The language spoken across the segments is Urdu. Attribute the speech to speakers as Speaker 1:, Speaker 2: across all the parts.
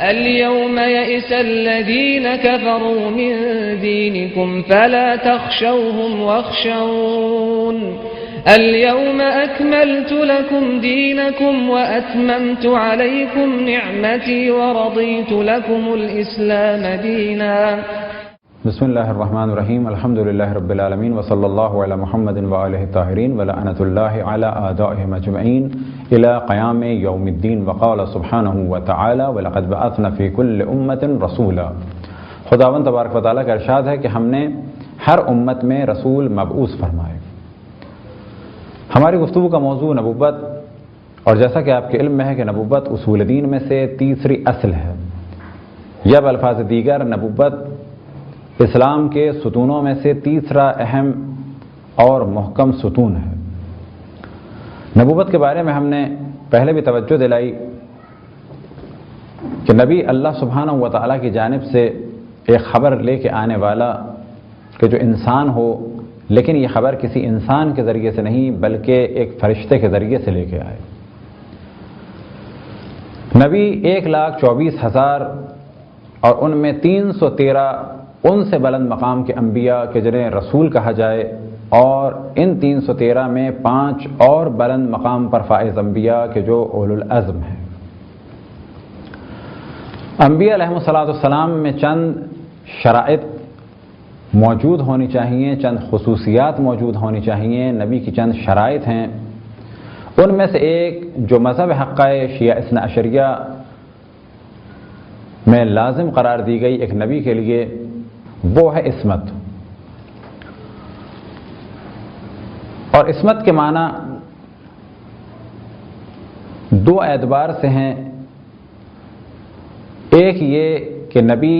Speaker 1: اليوم يئس الذين كفروا من دينكم فلا تخشوهم واخشون اليوم أكملت لكم دينكم وأتممت عليكم نعمتي ورضيت لكم الإسلام دينا.
Speaker 2: بسم اللہ الرحمن الرحیم. الحمد للہ رب العالمین وصلی اللہ علی محمد وآلہ الطاہرین ولعنۃ اللہ علی اعدائہم اجمعین الی قیام یوم الدین. وقال سبحانہ وتعالی ولقد بعثنا فی کل امۃ رسولا. خداوند تبارک و تعالیٰ کا ارشاد ہے کہ ہم نے ہر امت میں رسول مبعوث فرمائے. ہماری گفتگو کا موضوع نبوت، اور جیسا کہ آپ کے علم میں ہے کہ نبوت اصول دین میں سے تیسری اصل ہے، یا بالفاظ دیگر نبوت اسلام کے ستونوں میں سے تیسرا اہم اور محکم ستون ہے. نبوت کے بارے میں ہم نے پہلے بھی توجہ دلائی کہ نبی اللہ سبحانہ و تعالیٰ کی جانب سے ایک خبر لے کے آنے والا کہ جو انسان ہو، لیکن یہ خبر کسی انسان کے ذریعے سے نہیں بلکہ ایک فرشتے کے ذریعے سے لے کے آئے. نبی 1,24,000 اور ان میں 313 ان سے بلند مقام کے انبیاء کہ جنہیں رسول کہا جائے، اور ان 313 میں 5 اور بلند مقام پر فائز انبیاء کہ جو اولو العزم ہیں. انبیاء علیہم السلام میں چند شرائط موجود ہونی چاہیے، چند خصوصیات موجود ہونی چاہیے. نبی کی چند شرائط ہیں. ان میں سے ایک جو مذہب حقہ شیعہ اثنا عشریہ میں لازم قرار دی گئی ایک نبی کے لیے، وہ ہے عصمت. اور عصمت کے معنی دو اعتبار سے ہیں. ایک یہ کہ نبی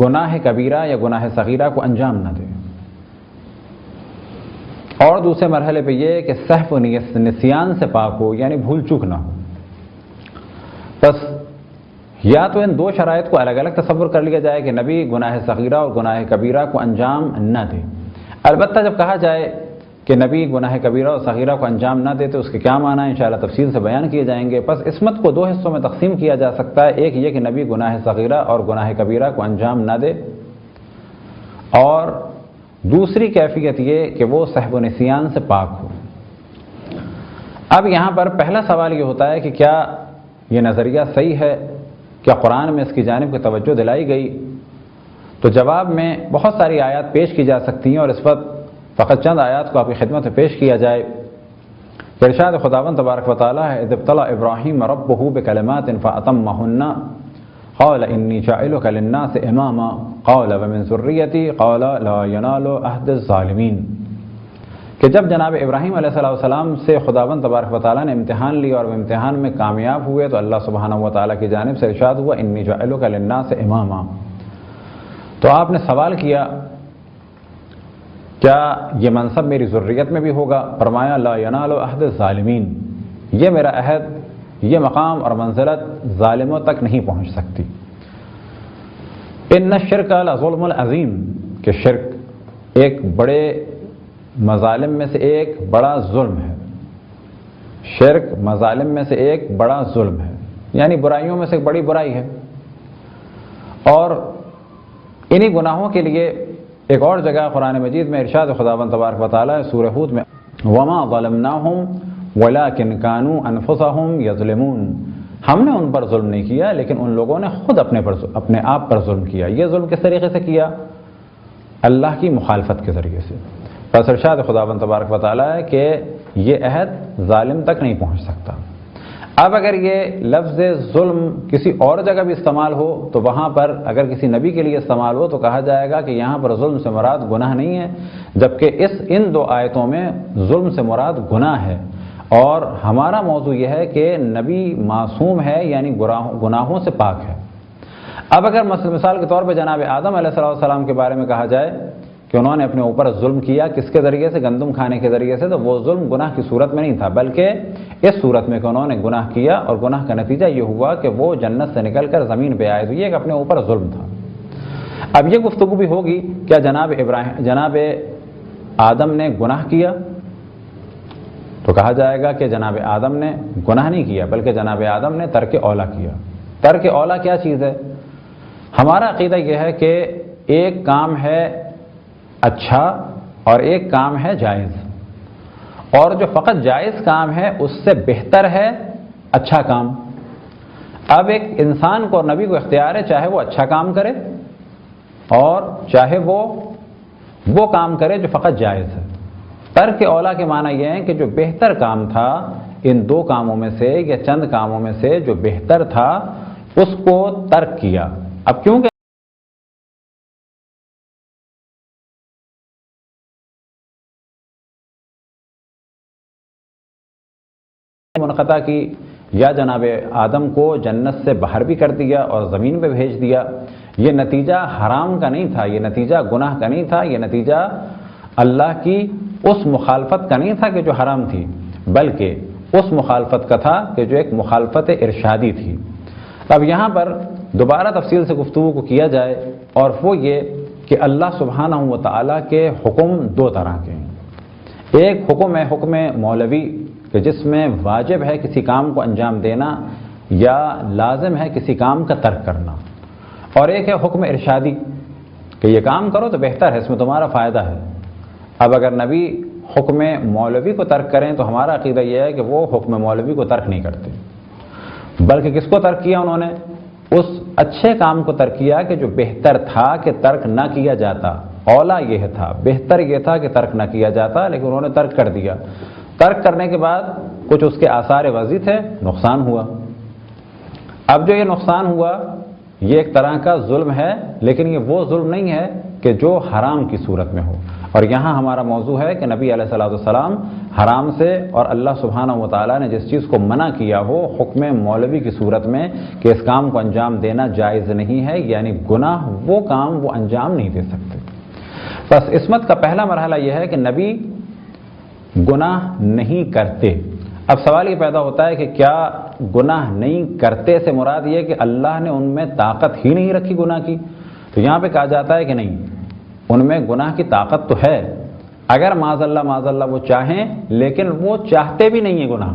Speaker 2: گناہ کبیرہ یا گناہ صغیرہ کو انجام نہ دے، اور دوسرے مرحلے پہ یہ کہ سہو و نسیان سے پاک ہو، یعنی بھول چوک نہ ہو. بس یا تو ان دو شرائط کو الگ الگ تصور کر لیا جائے کہ نبی گناہ صغیرہ اور گناہ کبیرہ کو انجام نہ دے. البتہ جب کہا جائے کہ نبی گناہ کبیرہ اور صغیرہ کو انجام نہ دے تو اس کے کیا معنی ہیں انشاءاللہ تفصیل سے بیان کیے جائیں گے. پس عصمت کو دو حصوں میں تقسیم کیا جا سکتا ہے. ایک یہ کہ نبی گناہ صغیرہ اور گناہ کبیرہ کو انجام نہ دے، اور دوسری کیفیت یہ کہ وہ سہو و نسیان سے پاک ہو. اب یہاں پر پہلا سوال یہ ہوتا ہے کہ کیا یہ نظریہ صحیح ہے؟ کیا قرآن میں اس کی جانب کی توجہ دلائی گئی؟ تو جواب میں بہت ساری آیات پیش کی جا سکتی ہیں، اور اس وقت فقط چند آیات کو آپ کی خدمت میں پیش کیا جائے. ارشاد خداوند تبارک و تعالیٰ ہے اذ ابتلى ابراہیم ربہ بکلمات فاتمہن قال انی جاعلک للناس اماما قال ومن ذریتی قال لا ینال عہد الظالمین. کہ جب جناب ابراہیم علیہ السلام سے خداوند تبارک و تعالیٰ نے امتحان لیا اور وہ امتحان میں کامیاب ہوئے تو اللہ سبحانہ و تعالیٰ کی جانب سے ارشاد ہوا انی جاعلک للناس اماما. تو آپ نے سوال کیا کیا یہ منصب میری ذریت میں بھی ہوگا؟ فرمایا لا ینال عہد الظالمین، یہ میرا عہد، یہ مقام اور منزلت ظالموں تک نہیں پہنچ سکتی. ان الشرک لظلم العظیم، کہ شرک ایک بڑے مظالم میں سے ایک بڑا ظلم ہے. شرک مظالم میں سے ایک بڑا ظلم ہے، یعنی برائیوں میں سے ایک بڑی برائی ہے. اور انہی گناہوں کے لیے ایک اور جگہ قرآن مجید میں ارشاد خداوند تبارک و تعالیٰ سورہ ہود میں وما ظلمناہم ولکن کانوا انفسہم یظلمون، ہم نے ان پر ظلم نہیں کیا لیکن ان لوگوں نے خود اپنے آپ پر ظلم کیا. یہ ظلم کس طریقے سے کیا؟ اللہ کی مخالفت کے ذریعے سے. بس ارشاد خداوند تبارک و تعالیٰ ہے کہ یہ عہد ظالم تک نہیں پہنچ سکتا. اب اگر یہ لفظ ظلم کسی اور جگہ بھی استعمال ہو تو وہاں پر اگر کسی نبی کے لیے استعمال ہو تو کہا جائے گا کہ یہاں پر ظلم سے مراد گناہ نہیں ہے، جبکہ ان دو آیتوں میں ظلم سے مراد گناہ ہے. اور ہمارا موضوع یہ ہے کہ نبی معصوم ہے، یعنی گناہوں سے پاک ہے. اب اگر مثال کے طور پہ جناب آدم علیہ السلام کے بارے میں کہا جائے کہ انہوں نے اپنے اوپر ظلم کیا کس کے ذریعے سے؟ گندم کھانے کے ذریعے سے، تو وہ ظلم گناہ کی صورت میں نہیں تھا بلکہ اس صورت میں کہ انہوں نے گناہ کیا اور گناہ کا نتیجہ یہ ہوا کہ وہ جنت سے نکل کر زمین پہ آئے، تو یہ کہ اپنے اوپر ظلم تھا. اب یہ گفتگو بھی ہوگی کیا جناب آدم نے گناہ کیا؟ تو کہا جائے گا کہ جناب آدم نے گناہ نہیں کیا بلکہ جناب آدم نے ترک اولا کیا. ترک اولا کیا چیز ہے؟ ہمارا عقیدہ یہ ہے کہ ایک کام ہے اچھا اور ایک کام ہے جائز، اور جو فقط جائز کام ہے اس سے بہتر ہے اچھا کام۔ اب ایک انسان کو اور نبی کو اختیار ہے، چاہے وہ اچھا کام کرے اور چاہے وہ کام کرے جو فقط جائز ہے۔ ترک اولا کے معنی یہ ہے کہ جو بہتر کام تھا ان دو کاموں میں سے یا چند کاموں میں سے جو بہتر تھا اس کو ترک کیا۔ اب کیونکہ منقطع کی یا جناب آدم کو جنت سے باہر بھی کر دیا اور زمین پہ بھیج دیا، یہ نتیجہ حرام کا نہیں تھا، یہ نتیجہ گناہ کا نہیں تھا، یہ نتیجہ اللہ کی اس مخالفت کا نہیں تھا کہ جو حرام تھی، بلکہ اس مخالفت کا تھا کہ جو ایک مخالفت ارشادی تھی۔ اب یہاں پر دوبارہ تفصیل سے گفتگو کو کیا جائے، اور وہ یہ کہ اللہ سبحانہ و تعالیٰ کے حکم دو طرح کے ہیں۔ ایک حکم ہے حکم مولوی کہ جس میں واجب ہے کسی کام کو انجام دینا یا لازم ہے کسی کام کا ترک کرنا، اور ایک ہے حکم ارشادی کہ یہ کام کرو تو بہتر ہے، اس میں تمہارا فائدہ ہے۔ اب اگر نبی حکم مولوی کو ترک کریں تو ہمارا عقیدہ یہ ہے کہ وہ حکم مولوی کو ترک نہیں کرتے، بلکہ کس کو ترک کیا انہوں نے؟ اس اچھے کام کو ترک کیا کہ جو بہتر تھا کہ ترک نہ کیا جاتا، اولا یہ تھا، بہتر یہ تھا کہ ترک نہ کیا جاتا، لیکن انہوں نے ترک کر دیا۔ ترک کرنے کے بعد کچھ اس کے آثار وضع تھے، نقصان ہوا۔ اب جو یہ نقصان ہوا یہ ایک طرح کا ظلم ہے، لیکن یہ وہ ظلم نہیں ہے کہ جو حرام کی صورت میں ہو، اور یہاں ہمارا موضوع ہے کہ نبی علیہ الصلوۃ والسلام حرام سے اور اللہ سبحانہ و تعالیٰ نے جس چیز کو منع کیا ہو حکم مولوی کی صورت میں کہ اس کام کو انجام دینا جائز نہیں ہے، یعنی گناہ، وہ کام وہ انجام نہیں دے سکتے۔ بس عصمت کا پہلا مرحلہ یہ ہے کہ نبی گناہ نہیں کرتے۔ اب سوال یہ پیدا ہوتا ہے کہ کیا گناہ نہیں کرتے سے مراد یہ کہ اللہ نے ان میں طاقت ہی نہیں رکھی گناہ کی؟ تو یہاں پہ کہا جاتا ہے کہ نہیں، ان میں گناہ کی طاقت تو ہے، اگر معاذ اللہ وہ چاہیں، لیکن وہ چاہتے بھی نہیں ہیں گناہ۔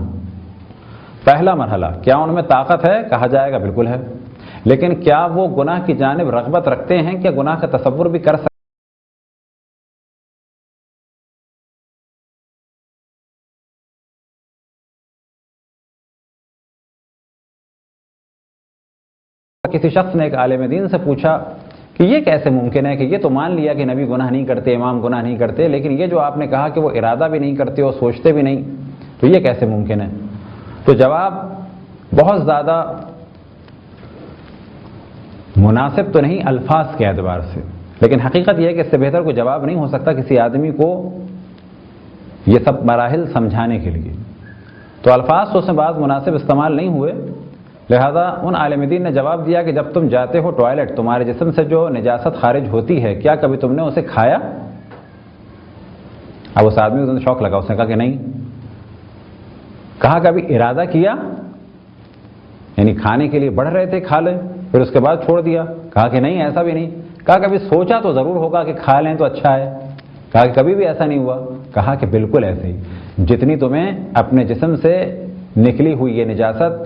Speaker 2: پہلا مرحلہ، کیا ان میں طاقت ہے؟ کہا جائے گا بالکل ہے، لیکن کیا وہ گناہ کی جانب رغبت رکھتے ہیں؟ کیا گناہ کا تصور بھی کر سکتے کسی شخص نے ایک عالم دین سے پوچھا کہ یہ کیسے ممکن ہے کہ یہ تو مان لیا کہ نبی گناہ نہیں کرتے، امام گناہ نہیں کرتے، لیکن یہ جو آپ نے کہا کہ وہ ارادہ بھی نہیں کرتے اور سوچتے بھی نہیں، تو یہ کیسے ممکن ہے؟ تو جواب بہت زیادہ مناسب تو نہیں الفاظ کے اعتبار سے، لیکن حقیقت یہ ہے کہ اس سے بہتر کوئی جواب نہیں ہو سکتا کسی آدمی کو یہ سب مراحل سمجھانے کے لیے۔ تو الفاظ تو اس میں بعض مناسب استعمال نہیں ہوئے، لہذا ان عالم دین نے جواب دیا کہ جب تم جاتے ہو ٹوائلٹ، تمہارے جسم سے جو نجاست خارج ہوتی ہے، کیا کبھی تم نے اسے کھایا؟ اب اس آدمی کو شوق لگا، اس نے کہا کہ نہیں۔ کہا کبھی ارادہ کیا؟ یعنی کھانے کے لیے بڑھ رہے تھے، کھا لیں، پھر اس کے بعد چھوڑ دیا؟ کہا کہ نہیں، ایسا بھی نہیں۔ کہا کبھی سوچا تو ضرور ہوگا کہ کھا لیں تو اچھا ہے؟ کہا کہ کبھی بھی ایسا نہیں ہوا؟ کہا کہ بالکل ایسے ہی، جتنی تمہیں اپنے جسم سے نکلی ہوئی یہ نجاست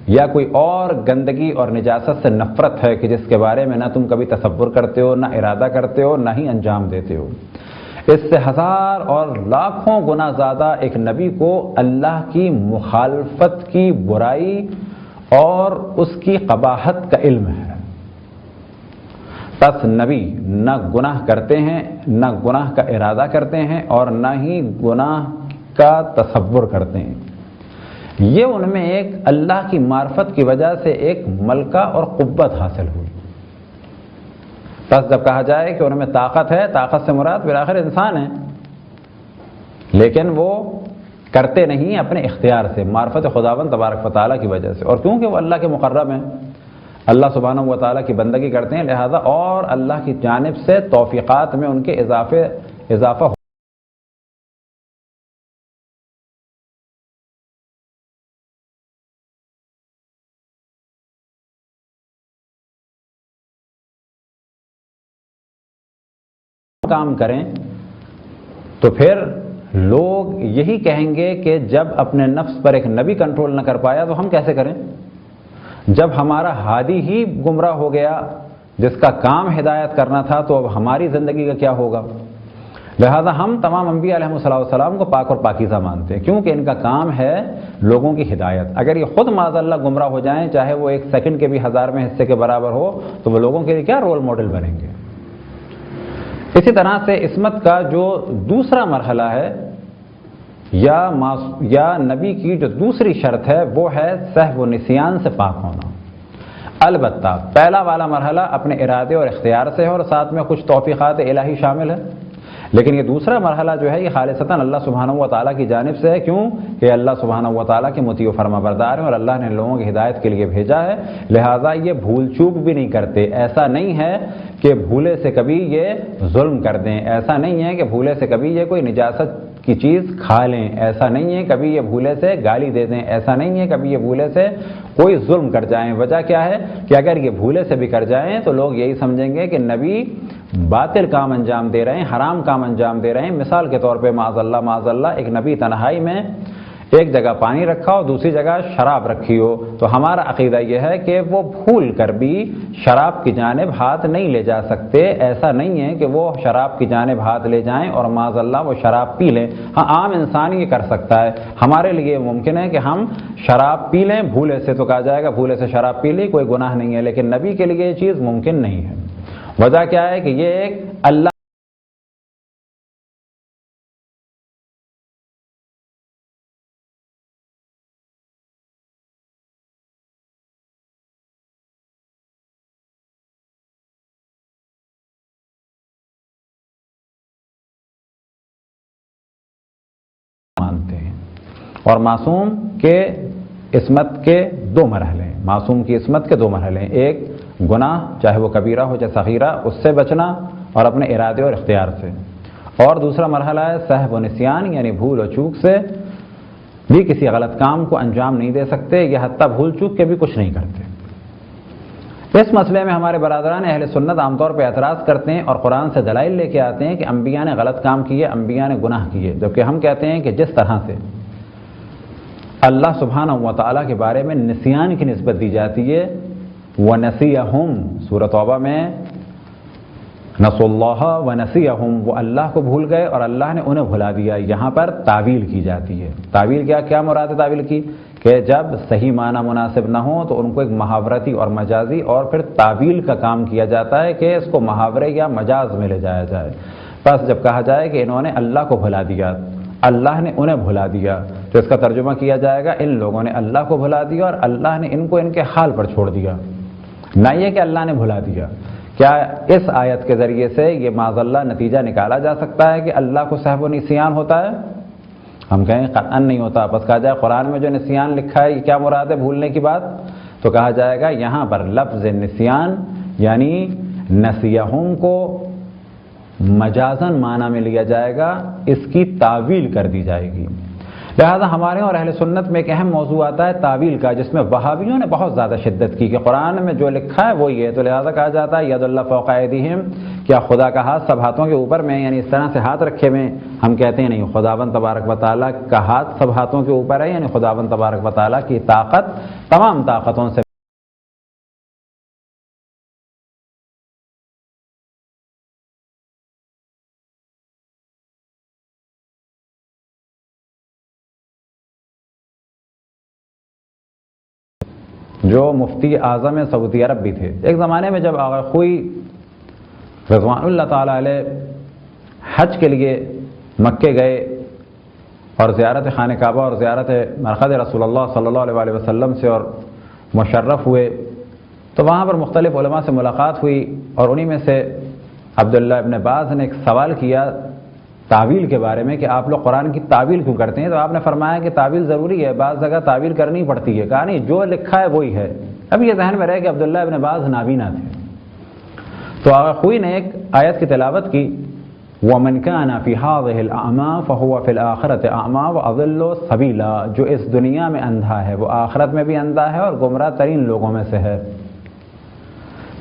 Speaker 2: یا کوئی اور گندگی اور نجاست سے نفرت ہے کہ جس کے بارے میں نہ تم کبھی تصور کرتے ہو، نہ ارادہ کرتے ہو، نہ ہی انجام دیتے ہو، اس سے ہزار اور لاکھوں گنا زیادہ ایک نبی کو اللہ کی مخالفت کی برائی اور اس کی قباحت کا علم ہے۔ پس نبی نہ گناہ کرتے ہیں، نہ گناہ کا ارادہ کرتے ہیں، اور نہ ہی گناہ کا تصور کرتے ہیں۔ یہ ان میں ایک اللہ کی معرفت کی وجہ سے ایک ملکہ اور قوت حاصل ہوئی۔ بس جب کہا جائے کہ ان میں طاقت ہے، طاقت سے مراد بالآخر انسان ہے، لیکن وہ کرتے نہیں اپنے اختیار سے، معرفت خداوند تبارک و تعالیٰ کی وجہ سے، اور کیونکہ وہ اللہ کے مقرب ہیں، اللہ سبحانہ و تعالیٰ کی بندگی کرتے ہیں، لہذا اور اللہ کی جانب سے توفیقات میں ان کے اضافہ کام کریں تو پھر لوگ یہی کہیں گے کہ جب اپنے نفس پر ایک نبی کنٹرول نہ کر پایا تو ہم کیسے کریں؟ جب ہمارا ہادی ہی گمراہ ہو گیا جس کا کام ہدایت کرنا تھا تو اب ہماری زندگی کا کیا ہوگا؟ لہذا ہم تمام انبیاء علیہ السلام کو پاک اور پاکیزہ مانتے ہیں، کیونکہ ان کا کام ہے لوگوں کی ہدایت۔ اگر یہ خود معاذ اللہ گمراہ ہو جائیں، چاہے وہ ایک سیکنڈ کے بھی 1000ویں حصے کے برابر ہو، تو وہ لوگوں کے لیے کیا رول ماڈل بنیں گے؟ اسی طرح سے عصمت کا جو دوسرا مرحلہ ہے یا نبی کی جو دوسری شرط ہے وہ ہے سہو و نسیان سے پاک ہونا۔ البتہ پہلا والا مرحلہ اپنے ارادے اور اختیار سے ہے اور ساتھ میں کچھ توفیقات الہی شامل ہے، لیکن یہ دوسرا مرحلہ جو ہے یہ خالصتاً اللہ سبحانہ و تعالیٰ کی جانب سے ہے۔ کیوں کہ اللہ سبحانہ و تعالیٰ کے مطیع و فرما بردار ہیں اور اللہ نے لوگوں کی ہدایت کے لیے بھیجا ہے، لہٰذا یہ بھول چوک بھی نہیں کرتے۔ ایسا نہیں ہے کہ بھولے سے کبھی یہ ظلم کر دیں، ایسا نہیں ہے کہ بھولے سے کبھی یہ کوئی نجاست کی چیز کھا لیں، ایسا نہیں ہے کبھی یہ بھولے سے گالی دے دیں، ایسا نہیں ہے کبھی یہ بھولے سے کوئی ظلم کر جائیں۔ وجہ کیا ہے کہ اگر یہ بھولے سے بھی کر جائیں تو لوگ یہی سمجھیں گے کہ نبی باطل کام انجام دے رہے ہیں، حرام کام انجام دے رہے ہیں۔ مثال کے طور پہ معاذ اللہ ایک نبی تنہائی میں ایک جگہ پانی رکھا ہو، دوسری جگہ شراب رکھی ہو، تو ہمارا عقیدہ یہ ہے کہ وہ بھول کر بھی شراب کی جانب ہاتھ نہیں لے جا سکتے۔ ایسا نہیں ہے کہ وہ شراب کی جانب ہاتھ لے جائیں اور معاذ اللہ وہ شراب پی لیں۔ ہاں عام انسان یہ کر سکتا ہے، ہمارے لیے ممکن ہے کہ ہم شراب پی لیں، بھولے سے تو کہا جائے گا بھولے سے شراب پی لی کوئی گناہ نہیں ہے، لیکن نبی کے لیے یہ چیز ممکن نہیں ہے۔ وجہ کیا ہے کہ یہ ایک اللہ مانتے ہیں۔ اور معصوم کے عصمت کے دو مرحلے ہیں، معصوم کی عصمت کے دو مرحلے ہیں، ایک گناہ چاہے وہ کبیرہ ہو چاہے صغیرہ اس سے بچنا اور اپنے ارادے اور اختیار سے، اور دوسرا مرحلہ ہے سہو و نسیان یعنی بھول و چوک سے بھی کسی غلط کام کو انجام نہیں دے سکتے، یہ حتیٰ بھول چوک کے بھی کچھ نہیں کرتے۔ اس مسئلے میں ہمارے برادران اہل سنت عام طور پہ اعتراض کرتے ہیں اور قرآن سے دلائل لے کے آتے ہیں کہ انبیاء نے غلط کام کیے، انبیاء نے گناہ کیے، جبکہ ہم کہتے ہیں کہ جس طرح سے اللہ سبحانہ و تعالیٰ کے بارے میں نسیان کی نسبت دی جاتی ہے، وَنَسِيَهُمْ سورۃ توبہ میں نسوا اللہ ونسیہم، وہ اللہ کو بھول گئے اور اللہ نے انہیں بھلا دیا، یہاں پر تعویل کی جاتی ہے۔ تعویل کیا مراد ہے تعویل کی؟ کہ جب صحیح معنی مناسب نہ ہو تو ان کو ایک محاورتی اور مجازی اور پھر تعویل کا کام کیا جاتا ہے کہ اس کو محاورے یا مجاز میں لے جایا جائے۔ بس جب کہا جائے کہ انہوں نے اللہ کو بھلا دیا، اللہ نے انہیں بھلا دیا، تو اس کا ترجمہ کیا جائے گا ان لوگوں نے اللہ کو بھلا دیا اور اللہ نے ان کو ان کے حال پر چھوڑ دیا، نہ یہ کہ اللہ نے بھلا دیا۔ کیا اس آیت کے ذریعے سے یہ معاذ اللہ نتیجہ نکالا جا سکتا ہے کہ اللہ کو سہو و نسیان ہوتا ہے؟ ہم کہیں قطعاً نہیں ہوتا۔ بس کہا جائے قرآن میں جو نسیان لکھا ہے یہ کیا مراد ہے بھولنے کی بات؟ تو کہا جائے گا یہاں پر لفظ نسیان یعنی نسیہم کو مجازن معنی میں لیا جائے گا، اس کی تعویل کر دی جائے گی۔ لہذا ہمارے اور اہل سنت میں ایک اہم موضوع آتا ہے تعویل کا، جس میں وہابیوں نے بہت زیادہ شدت کی کہ قرآن میں جو لکھا ہے وہی ہے، تو لہذا کہا جاتا ہے ید اللہ فوق ایدیہم، کیا خدا کا ہاتھ سب ہاتھوں کے اوپر میں، یعنی اس طرح سے ہاتھ رکھے ہوئے؟ ہم کہتے ہیں نہیں، خداوند تبارک و تعالیٰ کا ہاتھ سب ہاتھوں کے اوپر ہے، یعنی خداوند تبارک و تعالیٰ کی طاقت تمام طاقتوں سے جو مفتی اعظم سعودی عرب بھی تھے۔ ایک زمانے میں جب آغا خوئی رضوان اللہ تعالیٰ علیہ حج کے لیے مکے گئے اور زیارت خانہ کعبہ اور زیارت مرقد رسول اللہ صلی اللہ علیہ وسلم سے اور مشرف ہوئے، تو وہاں پر مختلف علماء سے ملاقات ہوئی اور انہی میں سے عبداللہ ابن باز نے ایک سوال کیا تعویل کے بارے میں کہ آپ لوگ قرآن کی تعویل کیوں کرتے ہیں؟ تو آپ نے فرمایا کہ تعویل ضروری ہے، بعض جگہ تعویل کرنی پڑتی ہے۔ کہا نہیں، جو لکھا ہے وہی ہے۔ اب یہ ذہن میں رہے کہ عبداللہ ابن باز نابینا تھے، تو آغا خوئی نے ایک آیت کی تلاوت کی وَمَنْ كَانَ فِي هَٰذِهِ الْأَعْمَىٰ فَهُوَ فِي الْآخِرَةِ أَعْمَىٰ وَأَضَلُّ سَبِيلًا، جو اس دنیا میں اندھا ہے وہ آخرت میں بھی اندھا ہے اور گمراہ ترین لوگوں میں سے ہے۔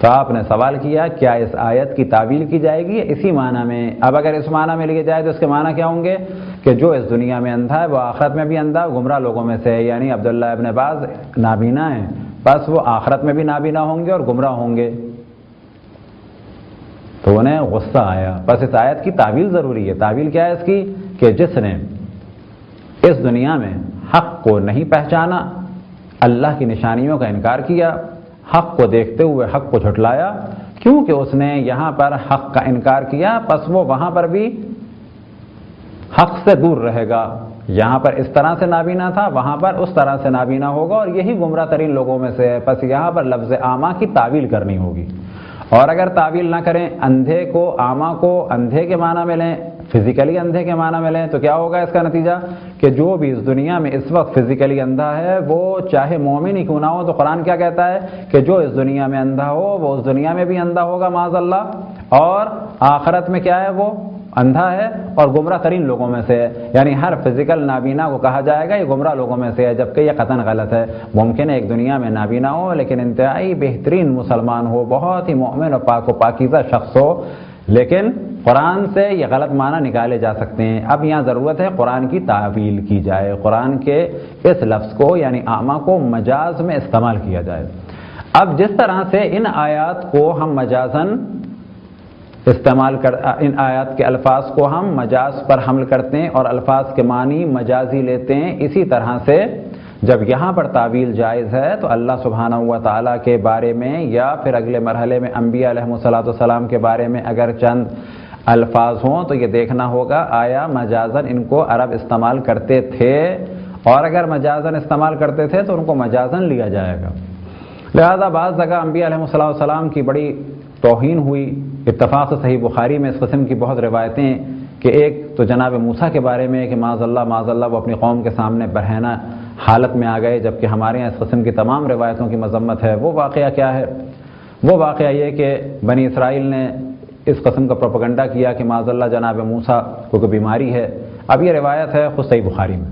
Speaker 2: تو آپ نے سوال کیا کیا اس آیت کی تعویل کی جائے گی اسی معنی میں؟ اب اگر اس معنی میں لیے جائے تو اس کے معنی کیا ہوں گے کہ جو اس دنیا میں اندھا ہے وہ آخرت میں بھی اندھا گمراہ لوگوں میں سے ہے، یعنی عبداللہ ابن باز نابینا ہیں، بس وہ آخرت میں بھی نابینا ہوں گے اور گمراہ ہوں گے۔ تو انہیں غصہ آیا۔ بس اس آیت کی تعویل ضروری ہے۔ تعویل کیا ہے اس کی؟ کہ جس نے اس دنیا میں حق کو نہیں پہچانا، اللہ کی نشانیوں کا انکار کیا، حق کو دیکھتے ہوئے حق کو جھٹلایا، کیونکہ اس نے یہاں پر حق کا انکار کیا، پس وہ وہاں پر بھی حق سے دور رہے گا۔ یہاں پر اس طرح سے نابینا تھا، وہاں پر اس طرح سے نابینا ہوگا، اور یہی گمراہ ترین لوگوں میں سے ہے۔ پس یہاں پر لفظ اعمیٰ کی تعویل کرنی ہوگی، اور اگر تعویل نہ کریں، اندھے کو، اعمیٰ کو اندھے کے معنی میں لیں، فزیکلی اندھے کے معنی میں لیں، تو کیا ہوگا اس کا نتیجہ؟ کہ جو بھی اس دنیا میں اس وقت فزیکلی اندھا ہے، وہ چاہے مومن ہی کیوں نہ ہو، تو قرآن کیا کہتا ہے کہ جو اس دنیا میں اندھا ہو وہ اس دنیا میں بھی اندھا ہوگا معاذ اللہ، اور آخرت میں کیا ہے؟ وہ اندھا ہے اور گمراہ ترین لوگوں میں سے ہے۔ یعنی ہر فزیکل نابینا کو کہا جائے گا یہ گمراہ لوگوں میں سے ہے، جبکہ یہ قطعاً غلط ہے۔ ممکن ہے ایک دنیا میں نابینا ہو لیکن انتہائی بہترین مسلمان ہو، بہت ہی مومن اور پاک و پاکیزہ شخص ہو، لیکن قرآن سے یہ غلط معنی نکالے جا سکتے ہیں۔ اب یہاں ضرورت ہے قرآن کی تعویل کی جائے، قرآن کے اس لفظ کو یعنی اعمیٰ کو مجاز میں استعمال کیا جائے۔ اب جس طرح سے ان آیات کو ہم مجازاً استعمال ان آیات کے الفاظ کو ہم مجاز پر حمل کرتے ہیں اور الفاظ کے معنی مجازی لیتے ہیں، اسی طرح سے جب یہاں پر تعویل جائز ہے تو اللہ سبحانہ و تعالیٰ کے بارے میں یا پھر اگلے مرحلے میں انبیاء علیہم السلام کے بارے میں اگر چند الفاظ ہوں تو یہ دیکھنا ہوگا آیا مجازاً ان کو عرب استعمال کرتے تھے، اور اگر مجازاً استعمال کرتے تھے تو ان کو مجازاً لیا جائے گا۔ لہذا بعض جگہ انبیاء علیہم السلام کی بڑی توہین ہوئی۔ اتفاق سے صحیح بخاری میں اس قسم کی بہت روایتیں ہیں کہ ایک تو جناب موسیٰ کے بارے میں کہ معاذ اللہ وہ اپنی قوم کے سامنے برہنہ حالت میں آ گئے، جبکہ ہمارے یہاں اس قسم کی تمام روایتوں کی مذمت ہے۔ وہ واقعہ کیا ہے؟ وہ واقعہ یہ کہ بنی اسرائیل نے اس قسم کا پروپیگنڈا کیا کہ معاذ اللہ جناب موسیٰ کو کوئی بیماری ہے۔ اب یہ روایت ہے خود صحیح بخاری میں۔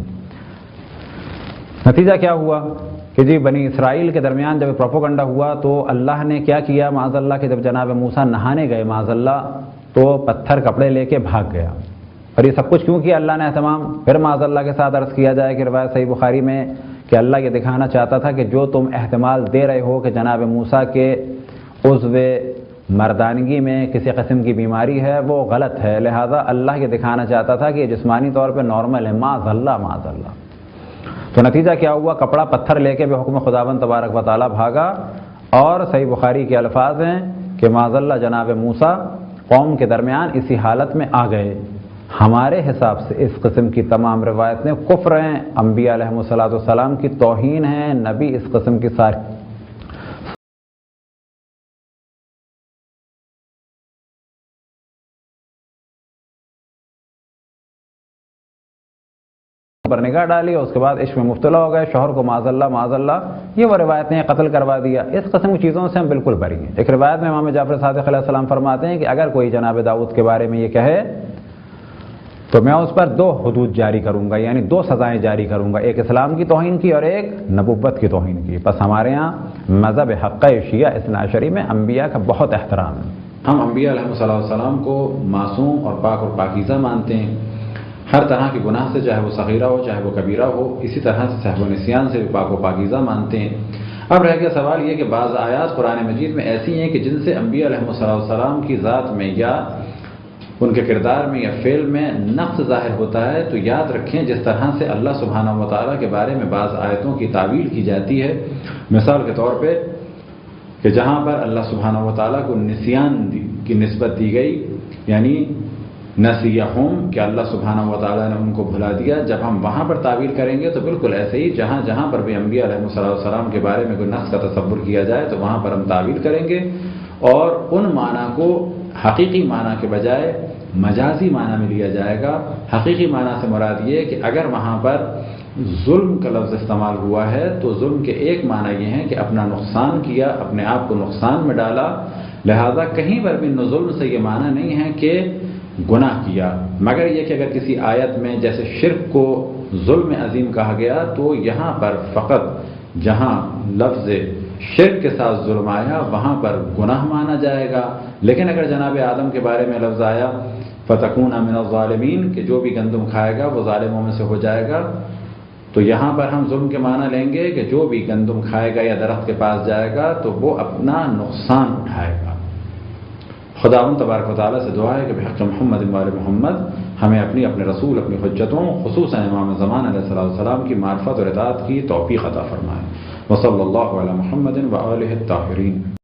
Speaker 2: نتیجہ کیا ہوا کہ جی بنی اسرائیل کے درمیان جب پروپیگنڈا ہوا تو اللہ نے کیا کیا معاذ اللہ کہ جب جناب موسیٰ نہانے گئے معاذ اللہ تو پتھر کپڑے لے کے بھاگ گیا۔ اور یہ سب کچھ کیوں کیا اللہ نے اہتمام؟ پھر معاذ اللہ کے ساتھ عرض کیا جائے کہ روایت صحیح بخاری میں کہ اللہ یہ دکھانا چاہتا تھا کہ جو تم احتمال دے رہے ہو کہ جناب موسیٰ کے عضو مردانگی میں کسی قسم کی بیماری ہے وہ غلط ہے، لہذا اللہ یہ دکھانا چاہتا تھا کہ یہ جسمانی طور پہ نارمل ہے، معاذ اللہ معاذ اللہ۔ تو نتیجہ کیا ہوا؟ کپڑا پتھر لے کے بے حکم خداوند تبارک و تعالیٰ بھاگا، اور صحیح بخاری کے الفاظ ہیں کہ معاذ اللہ جناب موسیٰ قوم کے درمیان اسی حالت میں آ گئے۔ ہمارے حساب سے اس قسم کی تمام روایتیں کفر ہیں، انبیاء علیہم السلام کی توہین ہیں، نبی اس قسم کی ساری پر نگاہ ڈالی اور اس کے بعد عشق میں مبتلا ہو گئے، شوہر کو معاذ اللہ یہ وہ روایتیں قتل کروا دیا۔ اس قسم کی چیزوں سے ہم بالکل بری ہیں۔ ایک روایت میں امام جعفر صادق علیہ السلام فرماتے ہیں کہ اگر کوئی جناب داؤد کے بارے میں یہ کہے تو میں اس پر 2 حدود جاری کروں گا، یعنی 2 سزائیں جاری کروں گا، ایک اسلام کی توہین کی اور ایک نبوت کی توہین کی۔ بس ہمارے ہاں مذہب حقہ شیعہ اثنا عشری میں انبیاء کا بہت احترام ہے۔
Speaker 3: ہم انبیاء علیہم السلام کو معصوم اور پاک اور پاکیزہ مانتے ہیں، ہر طرح کے گناہ سے، چاہے وہ صغیرہ ہو چاہے وہ کبیرہ ہو، اسی طرح سے سہو و نسیان سے بھی پاک و پاکیزہ مانتے ہیں۔ اب رہ گیا سوال یہ کہ بعض آیات قرآن مجید میں ایسی ہیں کہ جن سے انبیاء علیہم السلام کی ذات میں یا ان کے کردار میں یا فعل میں نقص ظاہر ہوتا ہے، تو یاد رکھیں جس طرح سے اللہ سبحانہ و تعالیٰ کے بارے میں بعض آیتوں کی تعویل کی جاتی ہے، مثال کے طور پہ کہ جہاں پر اللہ سبحانہ و تعالیٰ کو نسیان کی نسبت دی گئی، یعنی نسیہم کہ اللہ سبحانہ و تعالیٰ نے ان کو بھلا دیا، جب ہم وہاں پر تعویل کریں گے تو بالکل ایسے ہی جہاں جہاں پر بھی انبیاء علیہم السلام کے بارے میں کوئی نقص کا تصور کیا جائے تو وہاں پر ہم تعویل کریں گے، اور ان معنی کو حقیقی معنی کے بجائے مجازی معنی میں لیا جائے گا۔ حقیقی معنی سے مراد یہ کہ اگر وہاں پر ظلم کا لفظ استعمال ہوا ہے تو ظلم کے ایک معنی یہ ہے کہ اپنا نقصان کیا، اپنے آپ کو نقصان میں ڈالا، لہذا کہیں پر بھی ظلم سے یہ معنی نہیں ہے کہ گناہ کیا، مگر یہ کہ اگر کسی آیت میں جیسے شرک کو ظلم عظیم کہا گیا تو یہاں پر فقط جہاں لفظ شرک کے ساتھ ظلم آیا وہاں پر گناہ مانا جائے گا، لیکن اگر جناب آدم کے بارے میں لفظ آیا فَتَكُونَ مِنَ الظَّالِمِينَ کہ جو بھی گندم کھائے گا وہ ظالموں میں سے ہو جائے گا، تو یہاں پر ہم ظلم کے معنی لیں گے کہ جو بھی گندم کھائے گا یا درخت کے پاس جائے گا تو وہ اپنا نقصان اٹھائے گا۔ خداوند تبارک و تعالیٰ سے دعا ہے کہ بحق محمد وآل محمد ہمیں اپنے رسول، اپنی حجتوں، خصوصاً امام زمان علیہ السلام کی معرفت اور اطاعت کی توفیق عطا فرمائے۔ وصلی اللہ علی محمد وآلہ الطاہرین۔